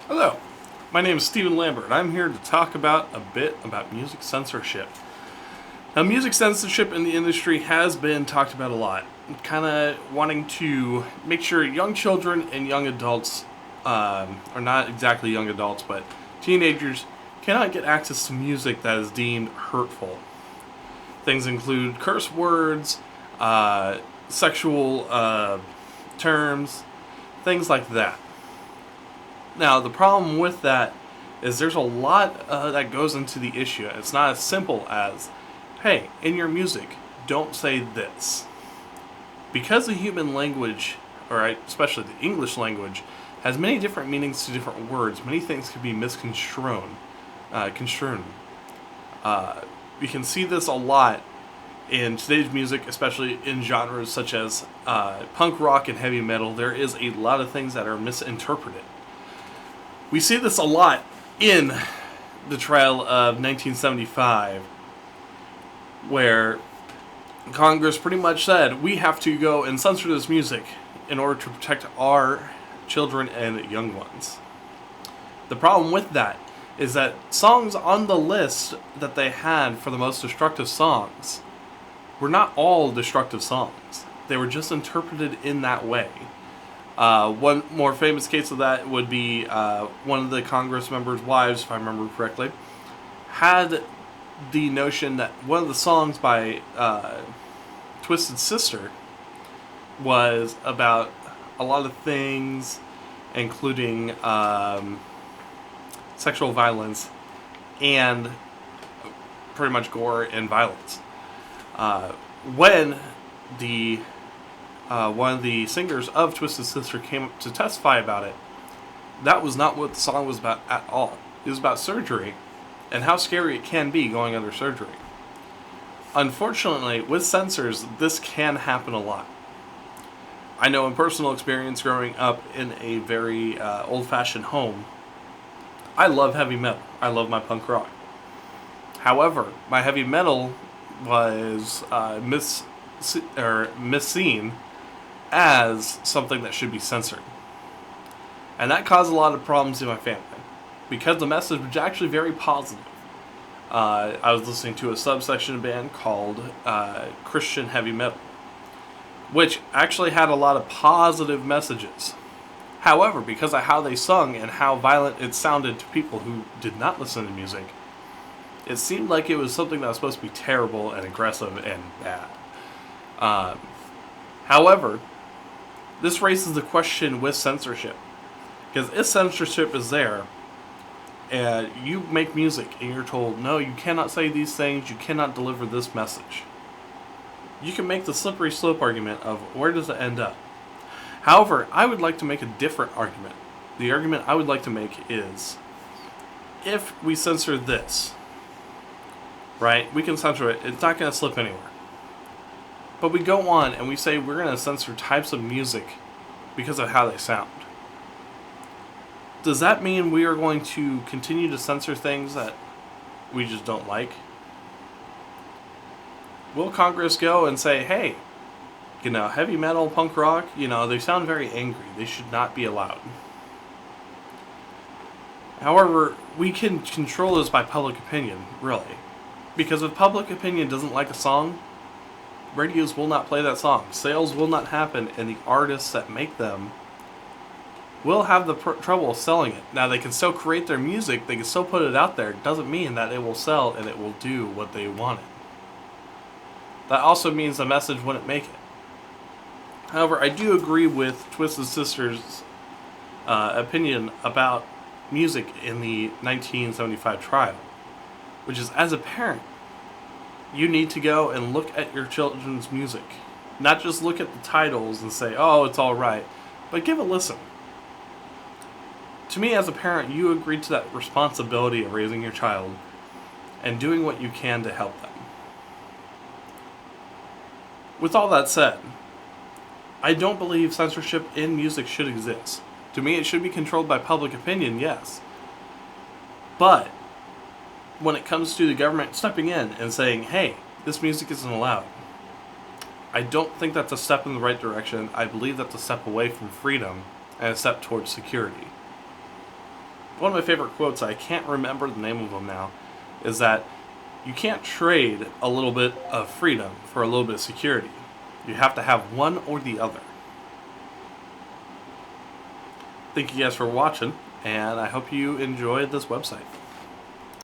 Hello, my name is Stephen Lambert, and I'm here to talk about a bit about music censorship. Now, music censorship in the industry has been talked about a lot, kind of wanting to make sure young children and young adults, or not exactly young adults, but teenagers, cannot get access to music that is deemed hurtful. Things include curse words, sexual terms, things like that. Now, the problem with that is there's a lot that goes into the issue. It's not as simple as, hey, in your music, don't say this. Because the human language, or especially the English language, has many different meanings to different words, many things can be misconstrued. You can see this a lot in today's music, especially in genres such as punk rock and heavy metal. There is a lot of things that are misinterpreted. We see this a lot in the trial of 1975, where Congress pretty much said, we have to go and censor this music in order to protect our children and young ones. The problem with that is that songs on the list that they had for the most destructive songs were not all destructive songs. They were just interpreted in that way. One more famous case of that would be one of the Congress members' wives, if I remember correctly, had the notion that one of the songs by Twisted Sister was about a lot of things, including sexual violence and pretty much gore and violence. When the one of the singers of Twisted Sister came up to testify about it, that was not what the song was about at all. It was about surgery and how scary it can be going under surgery. Unfortunately, with censors, this can happen a lot. I know in personal experience growing up in a very old-fashioned home, I love heavy metal. I love my punk rock. However, my heavy metal was misseen as something that should be censored. And that caused a lot of problems in my family, because the message was actually very positive. I was listening to a subsection band called Christian Heavy Metal, which actually had a lot of positive messages. However, because of how they sung and how violent it sounded to people who did not listen to music, it seemed like it was something that was supposed to be terrible and aggressive and bad. However, this raises the question with censorship. Because if censorship is there, and you make music and you're told, no, you cannot say these things, you cannot deliver this message, you can make the slippery slope argument of where does it end up. However, I would like to make a different argument. The argument I would like to make is, if we censor this, right, we can censor it, it's not going to slip anywhere. But we go on and we say we're going to censor types of music because of how they sound. Does that mean we are going to continue to censor things that we just don't like? Will Congress go and say, hey, heavy metal, punk rock, they sound very angry. They should not be allowed. However, we can control this by public opinion, really. Because if public opinion doesn't like a song, radios will not play that song. Sales will not happen, and the artists that make them will have the trouble selling it. Now, they can still create their music, they can still put it out there. It doesn't mean that it will sell and it will do what they wanted. That also means the message wouldn't make it. However, I do agree with Twisted Sister's opinion about music in the 1975 trial, which is, as a parent, you need to go and look at your children's music. Not just look at the titles and say, oh, it's all right, but give a listen. To me, as a parent, you agreed to that responsibility of raising your child and doing what you can to help them. With all that said, I don't believe censorship in music should exist. To me, it should be controlled by public opinion, yes. But when it comes to the government stepping in and saying, hey, this music isn't allowed, I don't think that's a step in the right direction. I believe that's a step away from freedom and a step towards security. one of my favorite quotes, I can't remember the name of them now, is that you can't trade a little bit of freedom for a little bit of security. You have to have one or the other. Thank you guys for watching, and I hope you enjoyed this website.